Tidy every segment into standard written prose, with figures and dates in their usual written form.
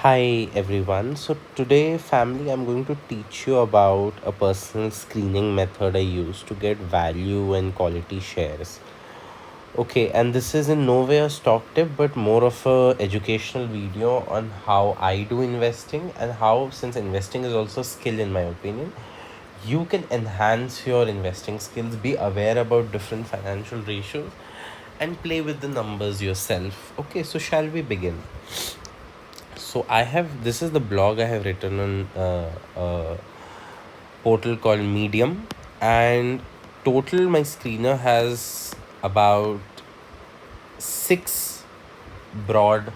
Hi everyone. So today, family, I'm going to teach you about a personal screening method I use to get value and quality shares. Okay, and this is in no way a stock tip, but more of a educational video on how I do investing and how, since investing is also a skill in my opinion, you can enhance your investing skills, be aware about different financial ratios, and play with the numbers yourself. Okay, so shall we begin? So I have this is the blog I have written on a portal called Medium, and total my screener has about six broad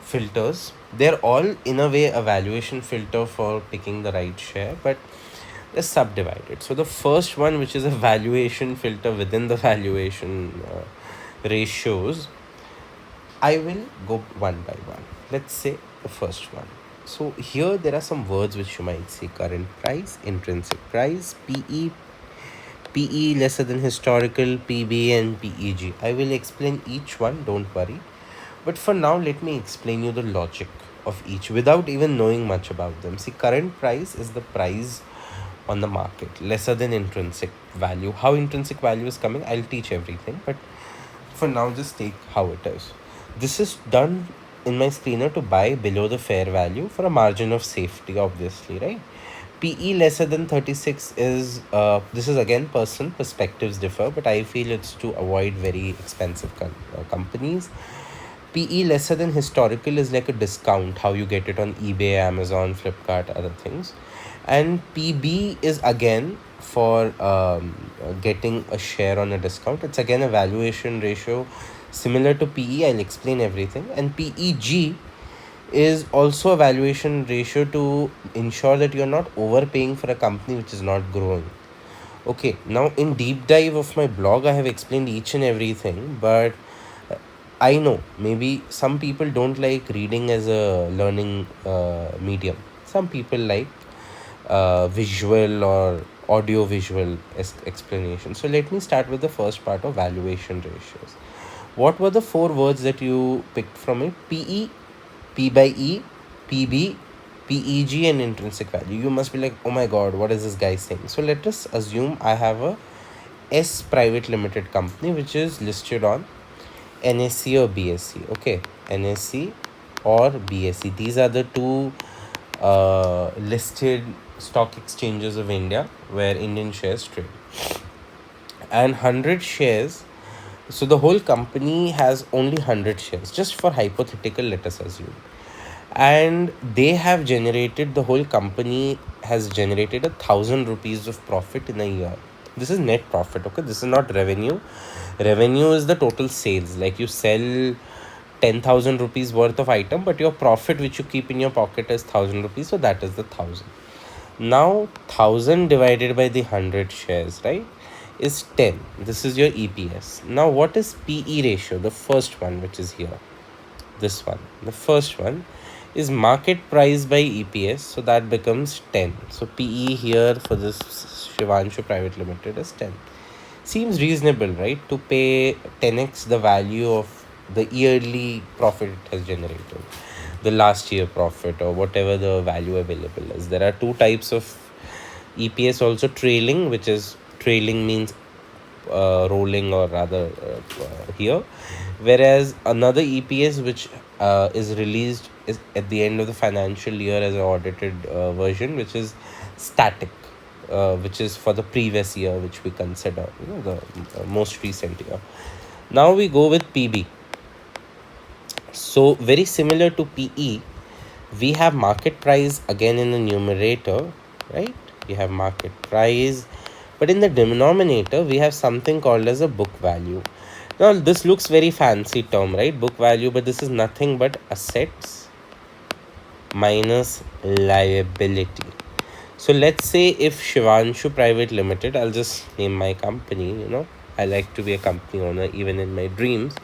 filters. They're all in a way a valuation filter for picking the right share, but they're subdivided. So the first one, which is a valuation filter within the valuation ratios, I will go one by one. Let's say the first one. So here there are some words which you might see: current price, intrinsic price, PE lesser than historical, PB and PEG. I will explain each one, don't worry. But for now, let me explain you the logic of each without even knowing much about them. See, current price is the price on the market, lesser than intrinsic value. How intrinsic value is coming, I'll teach everything. But for now, just take how it is. This is done in my screener to buy below the fair value for a margin of safety, obviously, right? PE lesser than 36 is, this is again person perspectives differ, but I feel it's to avoid very expensive companies. PE lesser than historical is like a discount, how you get it on eBay, Amazon, Flipkart, other things. And PB is again for getting a share on a discount. It's again a valuation ratio similar to PE. I'll explain everything. And PEG is also a valuation ratio to ensure that you're not overpaying for a company which is not growing. Okay, now in deep dive of my blog, I have explained each and everything, but I know maybe some people don't like reading as a learning medium. Some people like visual or audio visual explanation. So let me start with the first part of valuation ratios. What were the four words that you picked from it? PE, P by E, PB, PEG, and intrinsic value. You must be like, oh my god, what is this guy saying? So let us assume I have a S private limited company which is listed on NSE or BSE. Okay, NSE or BSE. These are the two listed stock exchanges of India where Indian shares trade. And 100 shares. So the whole company has only 100 shares, just for hypothetical, let us assume. And they have generated, the whole company has generated 1,000 rupees of profit in a year. This is net profit, okay? This is not revenue. Revenue is the total sales. Like you sell 10,000 rupees worth of item, but your profit which you keep in your pocket is 1,000 rupees. So that is the 1,000. Now 1,000 divided by the 100 shares, right, is 10. This is your EPS. Now what is PE ratio? The first one, which is here. This one. The first one is market price by EPS. So that becomes 10. So PE here for this Shivanshu Private Limited is 10. Seems reasonable, right? To pay 10x the value of the yearly profit it has generated, the last year profit or whatever the value available is. There are two types of EPS also: trailing, which is trailing means rolling or rather here, whereas another EPS which is released is at the end of the financial year as an audited version, which is static, which is for the previous year, which we consider, the most recent year. Now we go with PB. So very similar to PE, we have market price again in the numerator, right? We have market price, but in the denominator we have something called as a book value. Now this looks very fancy term, right? Book value, but this is nothing but assets minus liability. So let's say if Shivanshu Private Limited, I'll just name my company, I like to be a company owner even in my dreams,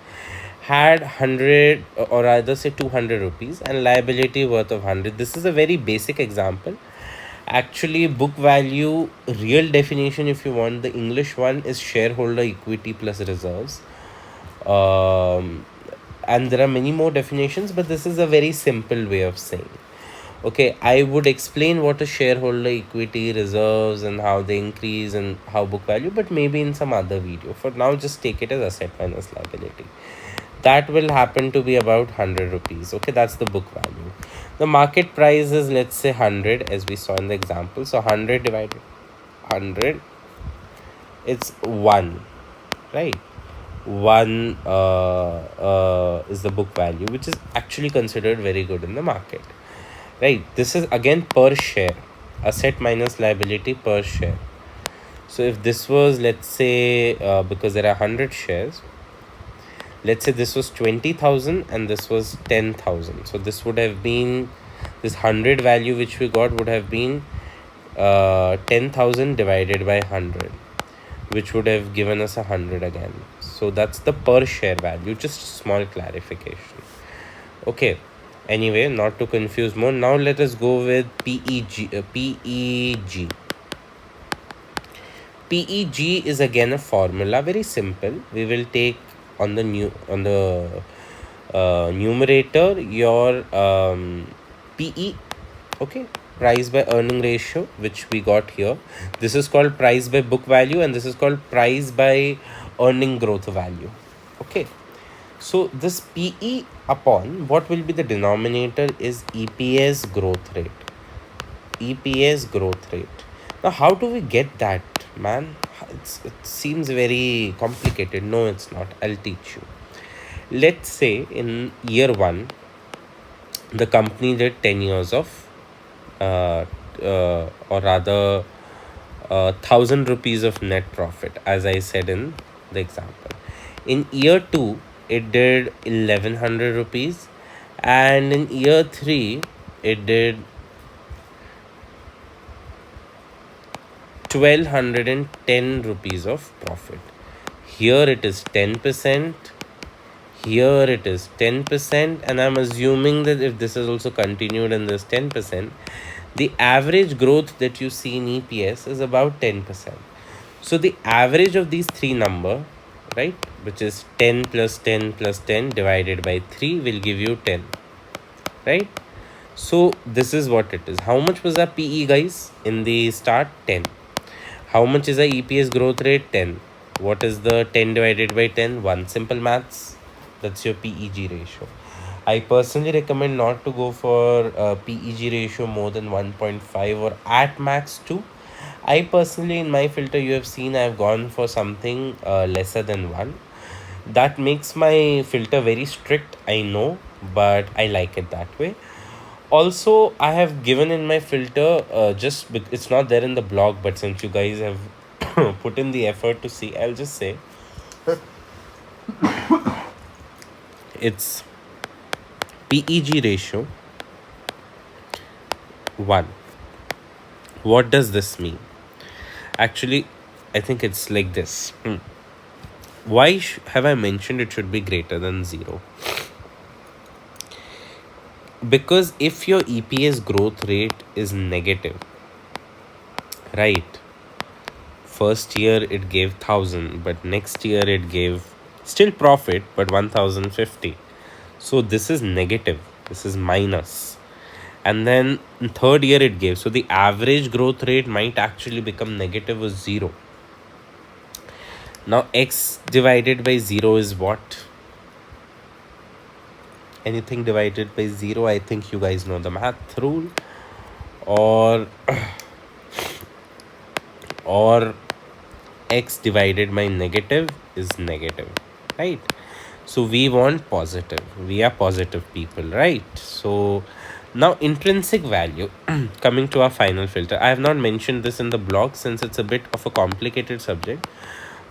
had 100 or rather say 200 rupees and liability worth of 100. This is a very basic example. Actually, book value, real definition if you want, the English one is shareholder equity plus reserves. Um, and there are many more definitions, but this is a very simple way of saying. Okay, I would explain what a shareholder equity reserves and how they increase and how book value, but maybe in some other video. For now, just take it as asset minus liability. That will happen to be about 100 rupees. Okay, that's the book value. The market price is, let's say, 100, as we saw in the example. So 100 divided 100, it's 1, right? 1 is the book value, which is actually considered very good in the market, right? This is again per share, asset minus liability per share. So if this was, let's say, because there are 100 shares, let's say this was 20,000 and this was 10,000. So this would have been, this 100 value which we got would have been 10,000 divided by 100, which would have given us 100 again. So that's the per share value, just a small clarification. Okay, anyway, not to confuse more, now let us go with PEG. PEG is again a formula, very simple. We will take on the numerator your PE, okay, price by earning ratio, which we got here. This is called price by book value, and this is called price by earning growth value. Okay, so this PE upon what will be the denominator is EPS growth rate. EPS growth rate. Now, how do we get that, man? It seems very complicated. No, it's not. I'll teach you. Let's say in year 1, the company did 10 years of, or rather, 1,000 rupees of net profit, as I said in the example. In year 2, it did 1,100 rupees, and in year 3, it did 1,210 rupees of profit. Here it is 10%, here it is 10%, and I'm assuming that if this is also continued in this 10%, the average growth that you see in EPS is about 10%. So the average of these three number, right, which is 10 plus 10 plus 10 divided by 3 will give you 10, right? So this is what it is. How much was our PE, guys, in the start? 10. How much is the EPS growth rate? 10. What is the 10 divided by 10? 1. Simple maths. That's your PEG ratio. I personally recommend not to go for PEG ratio more than 1.5 or at max 2. I personally, in my filter, you have seen I've gone for something lesser than 1. That makes my filter very strict, I know, but I like it that way. Also, I have given in my filter, it's not there in the blog, but since you guys have put in the effort to see, I'll just say it's PEG ratio 1. What does this mean? Actually, I think it's like this. Why have I mentioned it should be greater than 0? Because if your EPS growth rate is negative, right, first year it gave 1,000, but next year it gave still profit, but 1,050. So this is negative, this is minus. And then in third year it gave, so the average growth rate might actually become negative or 0. Now x divided by 0 is what? Anything divided by 0, I think you guys know the math rule. Or x divided by negative is negative, right? So we want positive. We are positive people, right? So now intrinsic value, coming to our final filter. I have not mentioned this in the blog since it's a bit of a complicated subject.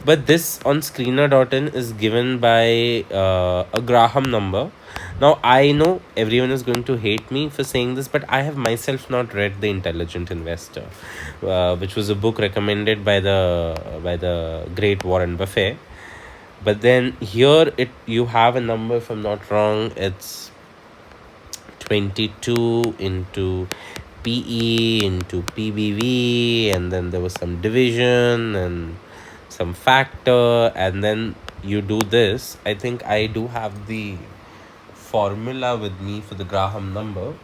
But this on screener.in is given by a Graham number. Now, I know everyone is going to hate me for saying this, but I have myself not read The Intelligent Investor, which was a book recommended by the great Warren Buffett. But then here you have a number, if I'm not wrong, it's 22 into PE into PBV, and then there was some division and some factor, and then you do this. I think I do have the formula with me for the Graham number.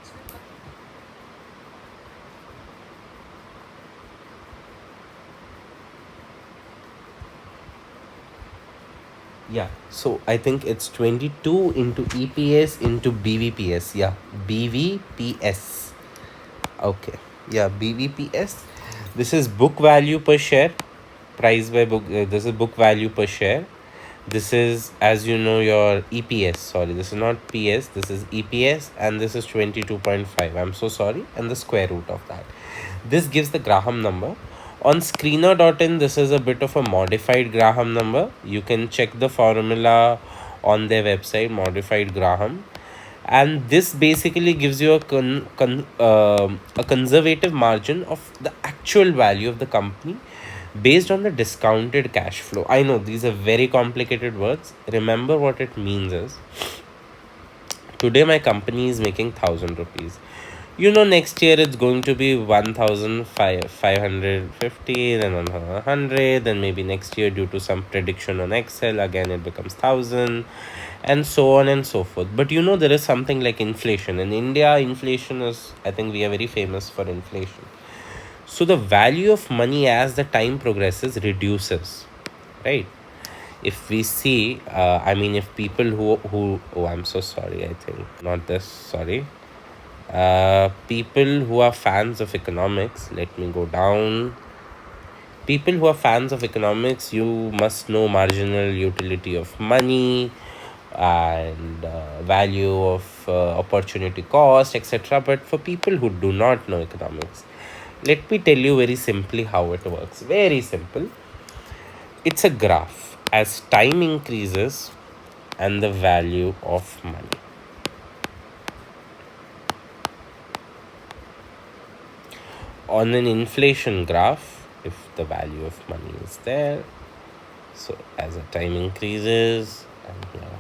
Yeah, so I think it's 22 into EPS into BVPS. Yeah, BVPS. Okay, yeah, BVPS. This is book value per share, price by book. This is book value per share. This is, as you know, your EPS. Sorry, this is not PS. This is EPS, and this is 22.5. I'm so sorry, and the square root of that. This gives the Graham number. On screener.in, this is a bit of a modified Graham number. You can check the formula on their website, modified Graham, and this basically gives you a conservative margin of the actual value of the company based on the discounted cash flow. I know these are very complicated words. Remember what it means is, today my company is making 1,000 rupees. You know, next year it's going to be 1,550, then 100, then maybe next year, due to some prediction on Excel, again it becomes 1,000, and so on and so forth. But you know, there is something like inflation. In India, inflation is, I think we are very famous for inflation. So the value of money as the time progresses reduces, right? If we see, I mean, if people who oh, I'm so sorry, I think not this, sorry. People who are fans of economics, let me go down. People who are fans of economics, you must know marginal utility of money and value of opportunity cost, etc. But for people who do not know economics, let me tell you very simply how it works. Very simple. It's a graph. As time increases and the value of money. On an inflation graph, if the value of money is there, so as the time increases, and here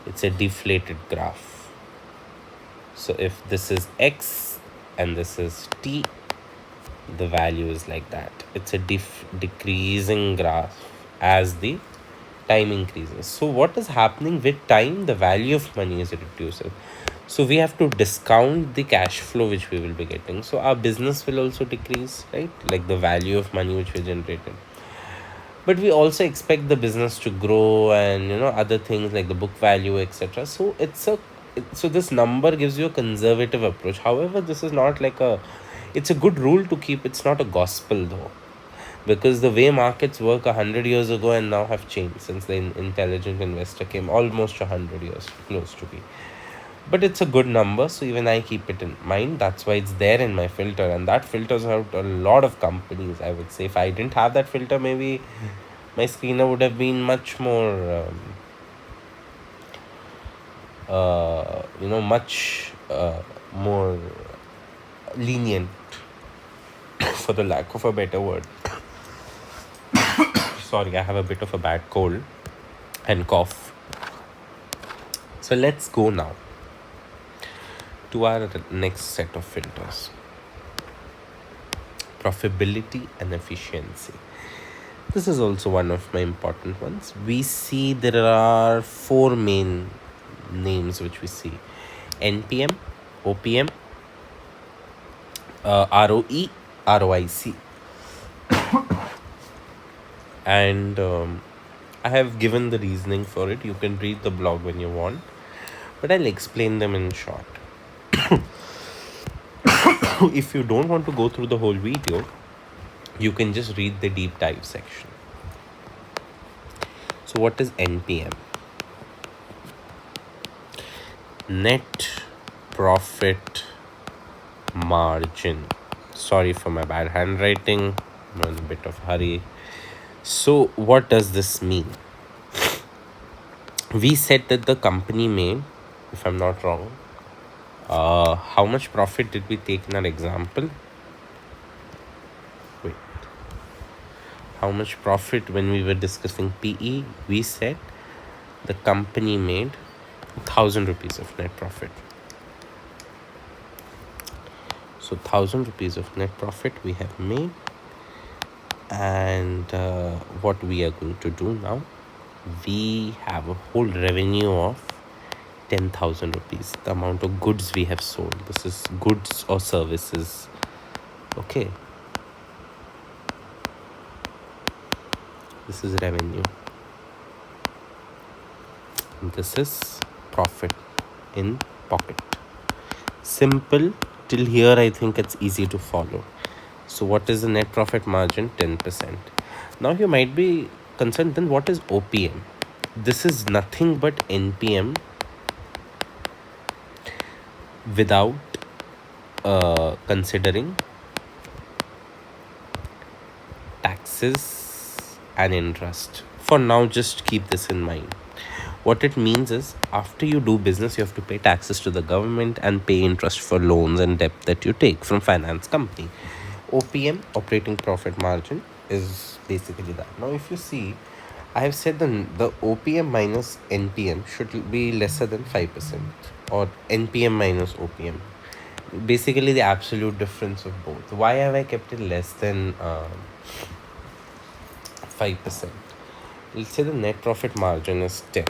it's a deflated graph. So if this is X and this is T, the value is like that. It's a decreasing graph as the time increases. So what is happening with time? The value of money is reducing. So we have to discount the cash flow which we will be getting. So our business will also decrease, right? Like the value of money which we generated. But we also expect the business to grow, and you know, other things like the book value, etc. So so this number gives you a conservative approach. However, this is not like it's a good rule to keep. It's not a gospel though, because the way markets work 100 years ago and now have changed since the intelligent investor came, almost 100 years close to be. But it's a good number, so even I keep it in mind. That's why it's there in my filter, and that filters out a lot of companies. I would say if I didn't have that filter, maybe my screener would have been much more much more lenient, for the lack of a better word. Sorry, I have a bit of a bad cold and cough. So let's go now to our next set of filters: profitability and efficiency. This is also one of my important ones. We see there are four main names which we see: NPM, OPM, ROE, ROIC. And I have given the reasoning for it. You can read the blog when you want, but I'll explain them in short. If you don't want to go through the whole video, you can just read the deep dive section. So what is NPM? Net profit margin. Sorry for my bad handwriting, I'm in a bit of hurry. So what does this mean? We said that the company made, if I'm not wrong, how much profit did we take in our example? Wait, how much profit when we were discussing PE? We said the company made 1,000 rupees of net profit. So 1,000 rupees of net profit we have made. And what we are going to do now, we have a whole revenue of 10,000 rupees, the amount of goods we have sold. This is goods or services. Okay, this is revenue. And this is profit in pocket. Simple till here. I think it's easy to follow. So what is the net profit margin? 10%. Now you might be concerned, then what is OPM? This is nothing but NPM without considering taxes and interest. For now, just keep this in mind. What it means is, after you do business, you have to pay taxes to the government and pay interest for loans and debt that you take from finance company. OPM, operating profit margin, is basically that. Now if you see, I have said the OPM minus NPM should be lesser than 5%, or NPM minus OPM. Basically the absolute difference of both. Why have I kept it less than 5%? Let's say the net profit margin is 10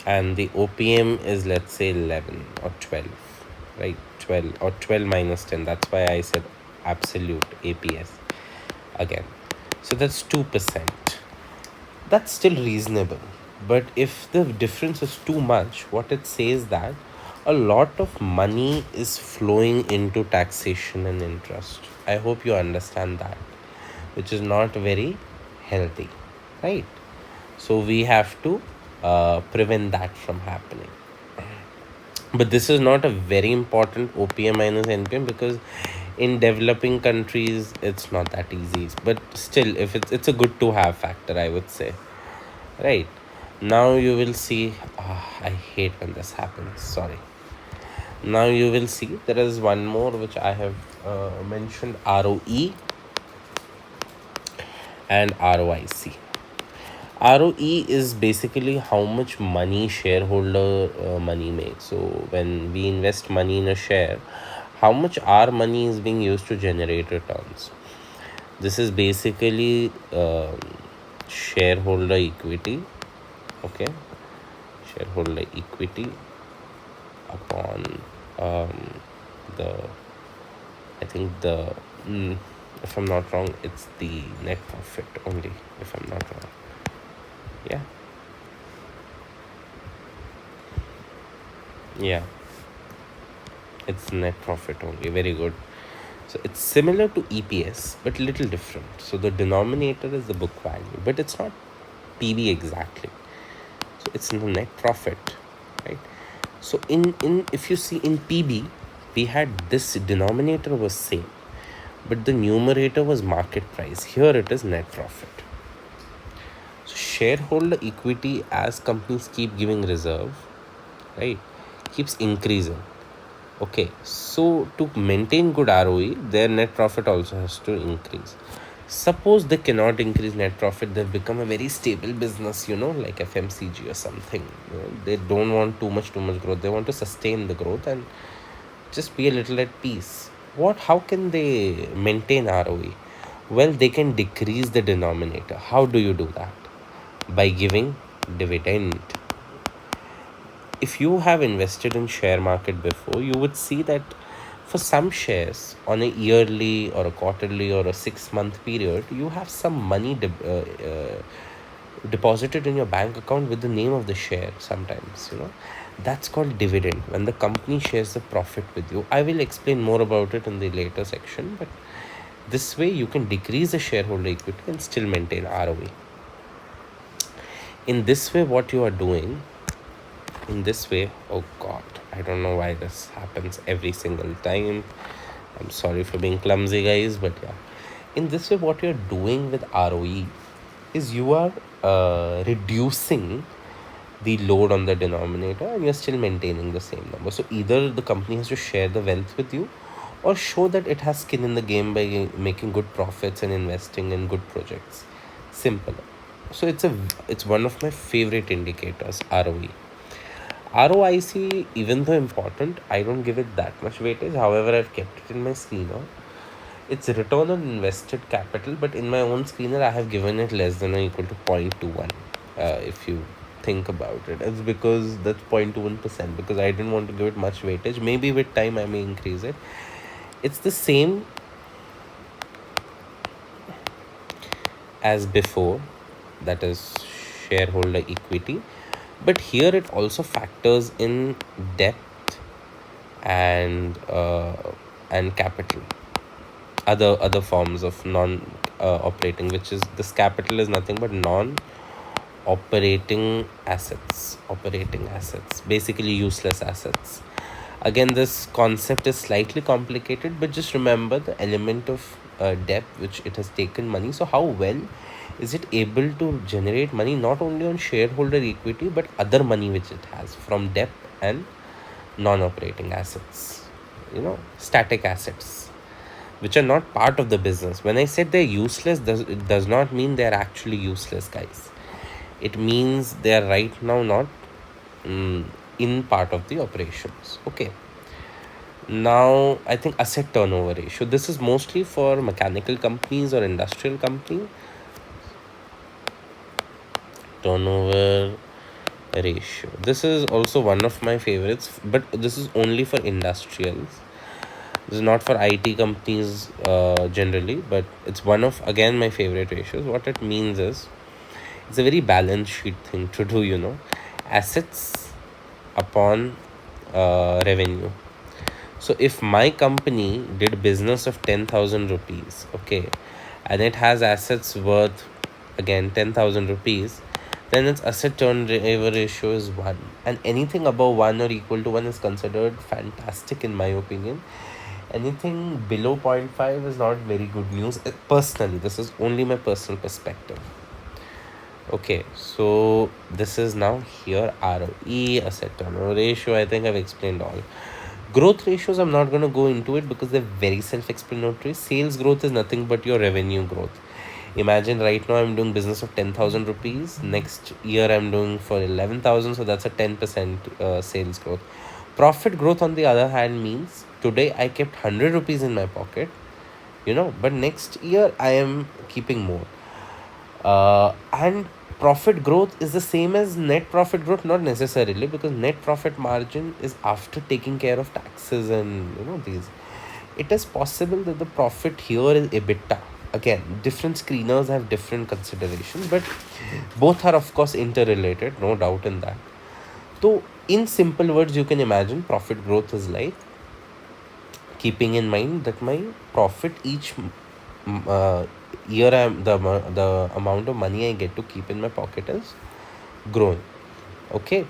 and the OPM is, let's say, 11 or 12, right? 12 or 12 minus 10. That's why I said absolute APS again. So that's 2%. That's still reasonable. But if the difference is too much, what it says that a lot of money is flowing into taxation and interest. I hope you understand that, which is not very healthy, right? So we have to prevent that from happening. But this is not a very important OPM minus NPM, because in developing countries it's not that easy. But still, if it's a good to have factor, I would say, right? Now you will see, I hate when this happens, sorry. Now you will see there is one more which I have mentioned, ROE and ROIC. ROE is basically how much money shareholder money makes. So when we invest money in a share, how much our money is being used to generate returns. This is basically shareholder equity. Okay, shareholder equity upon the, I think the, if I'm not wrong, it's the net profit only, if I'm not wrong. Yeah. Yeah. It's net profit only. Very good. So it's similar to EPS, but little different. So the denominator is the book value, but it's not PB exactly. So it's the net profit, right? So in if you see in PB, we had this denominator was same, but the numerator was market price. Here it is net profit. So shareholder equity, as companies keep giving reserve, right, keeps increasing. Okay, so to maintain good ROE, their net profit also has to increase. Suppose they cannot increase net profit, they've become a very stable business, like FMCG or something. They don't want too much growth. They want to sustain the growth and just be a little at peace. How can they maintain ROE? Well, they can decrease the denominator. How do you do that? By giving dividend. If you have invested in share market before, you would see that for some shares on a yearly or a quarterly or a 6-month period, you have some money deposited in your bank account with the name of the share. Sometimes, that's called dividend, when the company shares the profit with you. I will explain more about it in the later section, but this way you can decrease the shareholder equity and still maintain ROE. In this way, what you are doing, oh god, I don't know why this happens every single time. I'm sorry for being clumsy, guys, but yeah. In this way, what you're doing with ROE is you are reducing the load on the denominator and you're still maintaining the same number. So either the company has to share the wealth with you or show that it has skin in the game by making good profits and investing in good projects. Simple. So it's one of my favorite indicators, ROE. ROIC, even though important, I don't give it that much weightage. However, I've kept it in my screener. It's return on invested capital, but in my own screener, I have given it less than or equal to 0.21. If you think about it. It's because that's 0.1%, because I didn't want to give it much weightage. Maybe with time I may increase it. It's the same as before, that is shareholder equity, but here it also factors in debt and capital, other forms of non operating, which is, this capital is nothing but non operating assets, basically useless assets. Again, this concept is slightly complicated, but just remember the element of debt, which it has taken money. So how well is it able to generate money, not only on shareholder equity but other money which it has from debt and non-operating assets, static assets, which are not part of the business. When I said they're useless, it does not mean they're actually useless, guys. It means they are right now not in part of the operations. Okay. Now, I think asset turnover ratio. This is mostly for mechanical companies or industrial company. Turnover ratio. This is also one of my favorites, but this is only for industrials. This is not for IT companies generally, but it's one of, again, my favorite ratios. What it means is, it's a very balance sheet thing to do, assets upon revenue. So if my company did business of 10,000 rupees, okay, and it has assets worth, again, 10,000 rupees, then its asset turnover ratio is 1. And anything above 1 or equal to 1 is considered fantastic, in my opinion. Anything below 0.5 is not very good news. Personally, this is only my personal perspective. Okay, so this is now here ROE, asset turnover ratio. I think I've explained all. Growth ratios, I'm not going to go into it because they're very self-explanatory. Sales growth is nothing but your revenue growth. Imagine right now I'm doing business of 10,000 rupees. Next year I'm doing for 11,000. So that's a 10% sales growth. Profit growth, on the other hand, means today I kept 100 rupees in my pocket, but next year I am keeping more. And profit growth is the same as net profit growth, not necessarily, because net profit margin is after taking care of taxes and these. It is possible that the profit here is EBITDA. Again, different screeners have different considerations, but both are of course interrelated, no doubt in that. So in simple words, you can imagine profit growth is like keeping in mind that my profit each year, the amount of money I get to keep in my pocket is growing. Okay.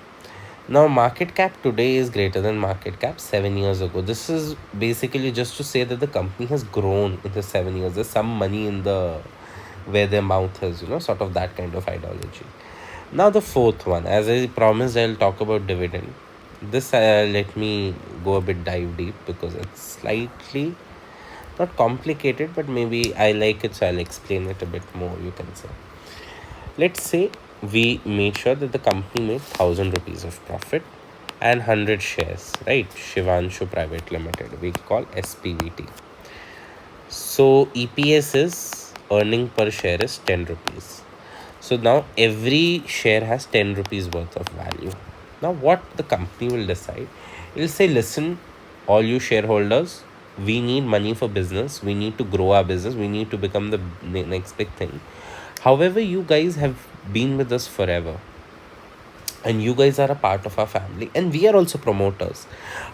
Now, market cap today is greater than market cap 7 years ago. This is basically just to say that the company has grown in the 7 years. There's some money in the where their mouth is, sort of that kind of ideology. Now, the fourth one, as I promised, I'll talk about dividend. This let me go a bit dive deep because it's slightly not complicated, but maybe I like it, so I'll explain it a bit more, you can say. Let's say we made sure that the company made 1,000 rupees of profit and 100 shares, right? Shivanshu Private Limited, we call SPVT. So EPS is, earning per share is 10 rupees. So now every share has 10 rupees worth of value. Now what the company will decide, it will say, listen, all you shareholders, we need money for business. We need to grow our business. We need to become the next big thing. However, you guys have been with us forever. And you guys are a part of our family. And we are also promoters.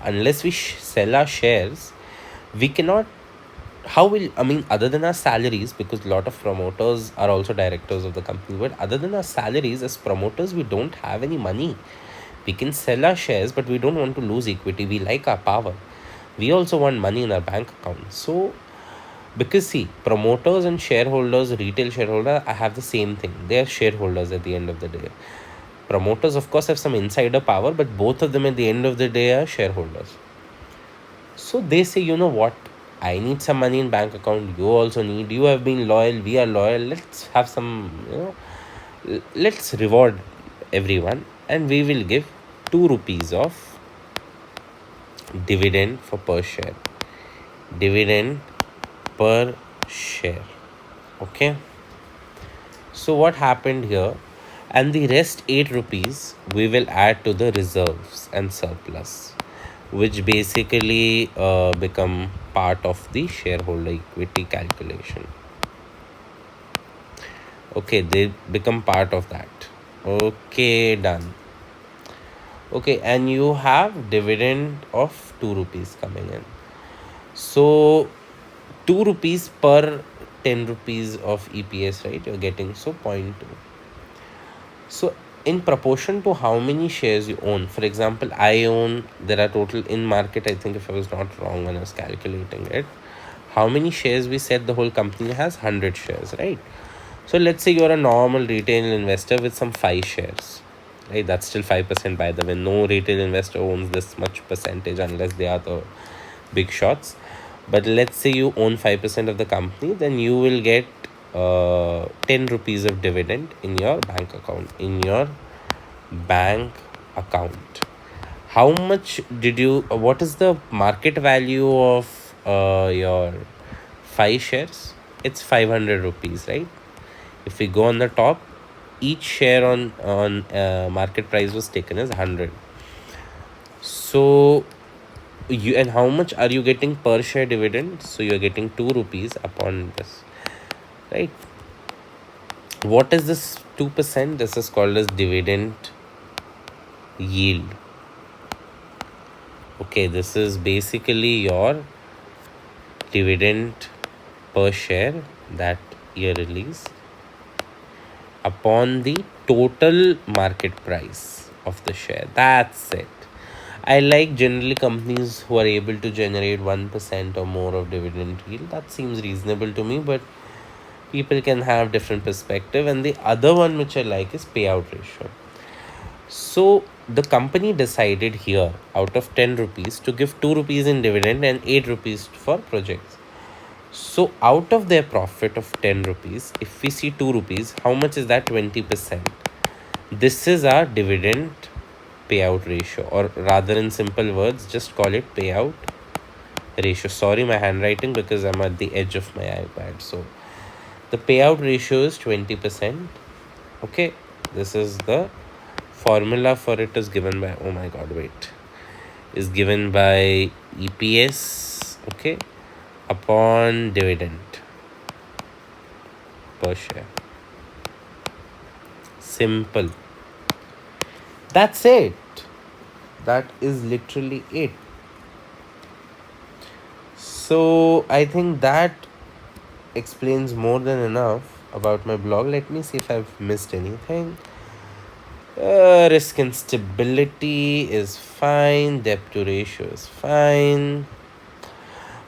Unless we sell our shares, we cannot, other than our salaries, because a lot of promoters are also directors of the company, but other than our salaries as promoters, we don't have any money. We can sell our shares, but we don't want to lose equity. We like our power. We also want money in our bank account. So, because see, promoters and shareholders, retail shareholder, I have the same thing. They are shareholders at the end of the day. Promoters, of course, have some insider power, but both of them at the end of the day are shareholders. So they say, you know what? I need some money in bank account. You also need. You have been loyal. We are loyal. Let's have some, let's reward everyone. And we will give 2 rupees of dividend for per share. Dividend per share. Okay. So what happened here? and the rest 8 rupees we will add to the reserves and surplus, which basically become part of the shareholder equity calculation. Okay, they become part of that. Okay, done. Okay, and you have dividend of 2 rupees coming in. So 2 rupees per 10 rupees of EPS, right? You're getting so 0.2. So in proportion to how many shares you own, for example, I own, there are total in market, I think if I was not wrong when I was calculating it, how many shares we said the whole company has? 100 shares, right? So let's say you're a normal retail investor with some 5 shares, right? That's still 5%, by the way. No retail investor owns this much percentage unless they are the big shots. But let's say you own 5% of the company, then you will get 10 rupees of dividend in your bank account. How much did you, what is the market value of your 5 shares? It's 500 rupees, right? If we go on the top, each share on market price was taken as 100. So you, and how much are you getting per share dividend? So you're getting 2 rupees upon this, right? What is this 2%? This is called as dividend yield. Okay, this is basically your dividend per share that you release upon the total market price of the share. That's it. I like generally companies who are able to generate 1% or more of dividend yield. That seems reasonable to me, but people can have different perspective. And the other one which I like is payout ratio. So the company decided here, out of 10 rupees, to give 2 rupees in dividend and 8 rupees for projects. So out of their profit of 10 rupees, if we see 2 rupees, how much is that? 20%. This is our dividend payout ratio, or rather in simple words, just call it payout ratio. Sorry, my handwriting, because I'm at the edge of my iPad. So the payout ratio is 20%. Okay, this is the formula for it, is given by, oh my god, wait, is given by EPS, okay, upon dividend per share. Simple. That's it. That is literally it. So I think that explains more than enough about my blog. Let me see if I've missed anything. Risk and stability is fine. Debt to ratio is fine.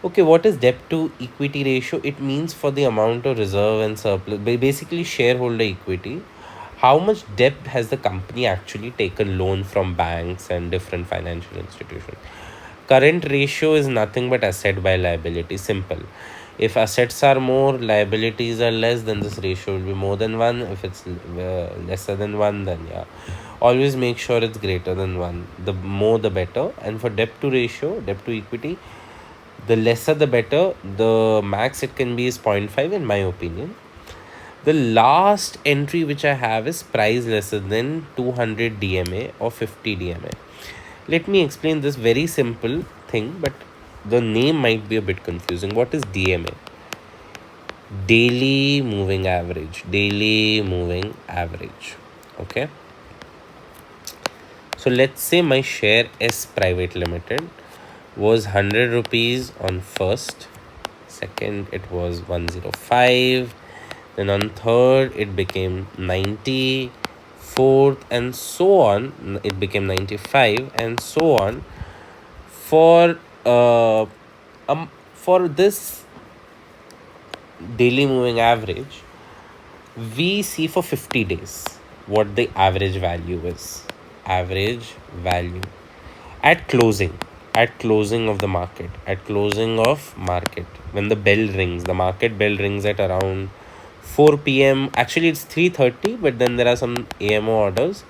Okay, what is debt to equity ratio? It means for the amount of reserve and surplus, basically shareholder equity. How much debt has the company actually taken loan from banks and different financial institutions? Current ratio is nothing but asset by liability. Simple. If assets are more, liabilities are less, then this ratio will be more than 1. If it's lesser than 1, then yeah, always make sure it's greater than 1. The more the better. And for debt to ratio, debt to equity, the lesser the better. The max it can be is 0.5 in my opinion. The last entry which I have is price lesser than 200 DMA or 50 DMA. Let me explain this very simple thing, but the name might be a bit confusing. What is DMA? Daily moving average. Daily moving average. Okay. So let's say my share S Private Limited was 100 rupees on first. Second, it was 105. Then on third, it became 90. Fourth, and so on, it became 95, and so on. For for this daily moving average, we see for 50 days what the average value is. Average value at closing, of the market, at closing of market, when the bell rings, the market bell rings at around 4 p.m. Actually it's 3:30, but then there are some AMO orders.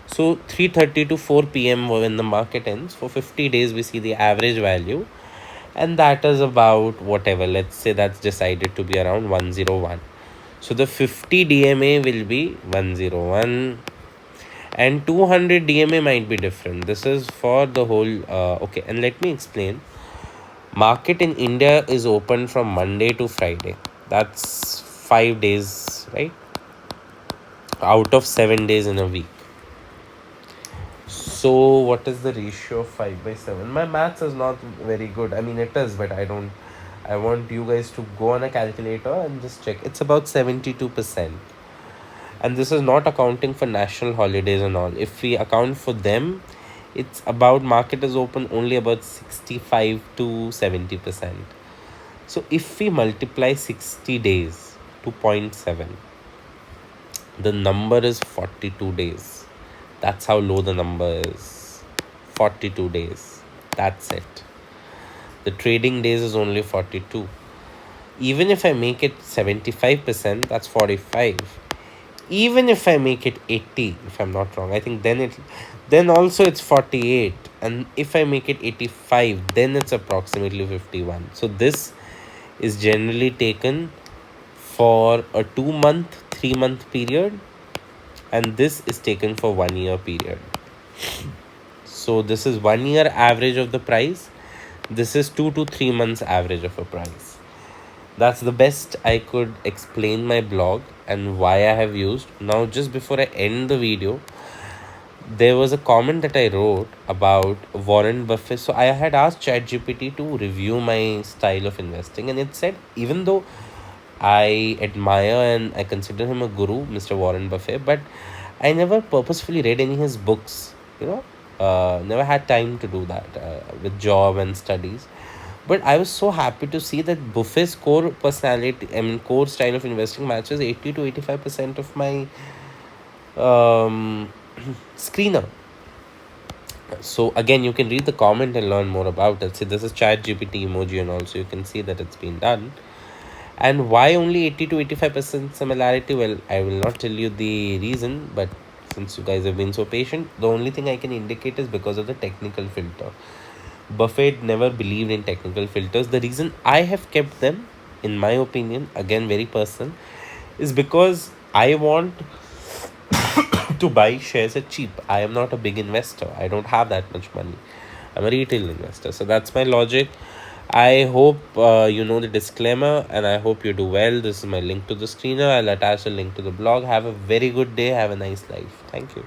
So 3:30 to 4 p.m. when the market ends, for 50 days we see the average value, and that is about whatever, let's say that's decided to be around 101. So the 50 DMA will be 101 and 200 DMA might be different. This is for the whole okay, and let me explain. Market in India is open from Monday to Friday. That's 5 days, right? Out of 7 days in a week. So what is the ratio of 5 by 7? My maths is not very good. I mean, it is, but I want you guys to go on a calculator and just check. It's about 72%. And this is not accounting for national holidays and all. If we account for them, it's about market is open only about 65 to 70%. So if we multiply 60 days to 0.7, the number is 42 days. That's how low the number is. 42 days. That's it. The trading days is only 42. Even if I make it 75%, that's 45. Even if I make it 80, if I'm not wrong, I think then also it's 48. And if I make it 85, then it's approximately 51. So this is generally taken for a 2-month, 3-month period, and this is taken for 1-year period. So this is 1 year average of the price. This is 2 to 3 months average of a price. That's the best I could explain my blog and why I have used. Now, just before I end the video, there was a comment that I wrote about Warren Buffett. So I had asked ChatGPT to review my style of investing, and it said, even though I admire and I consider him a guru, Mr. Warren Buffett, but I never purposefully read any of his books, never had time to do that with job and studies. But I was so happy to see that Buffett's core personality, core style of investing matches 80 to 85% of my screener. So again, you can read the comment and learn more about it. See, this is chat GPT emoji and also you can see that it's been done. And why only 80 to 85% similarity? Well, I will not tell you the reason, but since you guys have been so patient, the only thing I can indicate is because of the technical filter. Buffett never believed in technical filters. The reason I have kept them, in my opinion, again very personal, is because I want to buy shares at cheap. I am not a big investor. I don't have that much money. I'm a retail investor. So that's my logic. I hope you know the disclaimer and I hope you do well. This is my link to the screener. I'll attach a link to the blog. Have a very good day. Have a nice life. Thank you.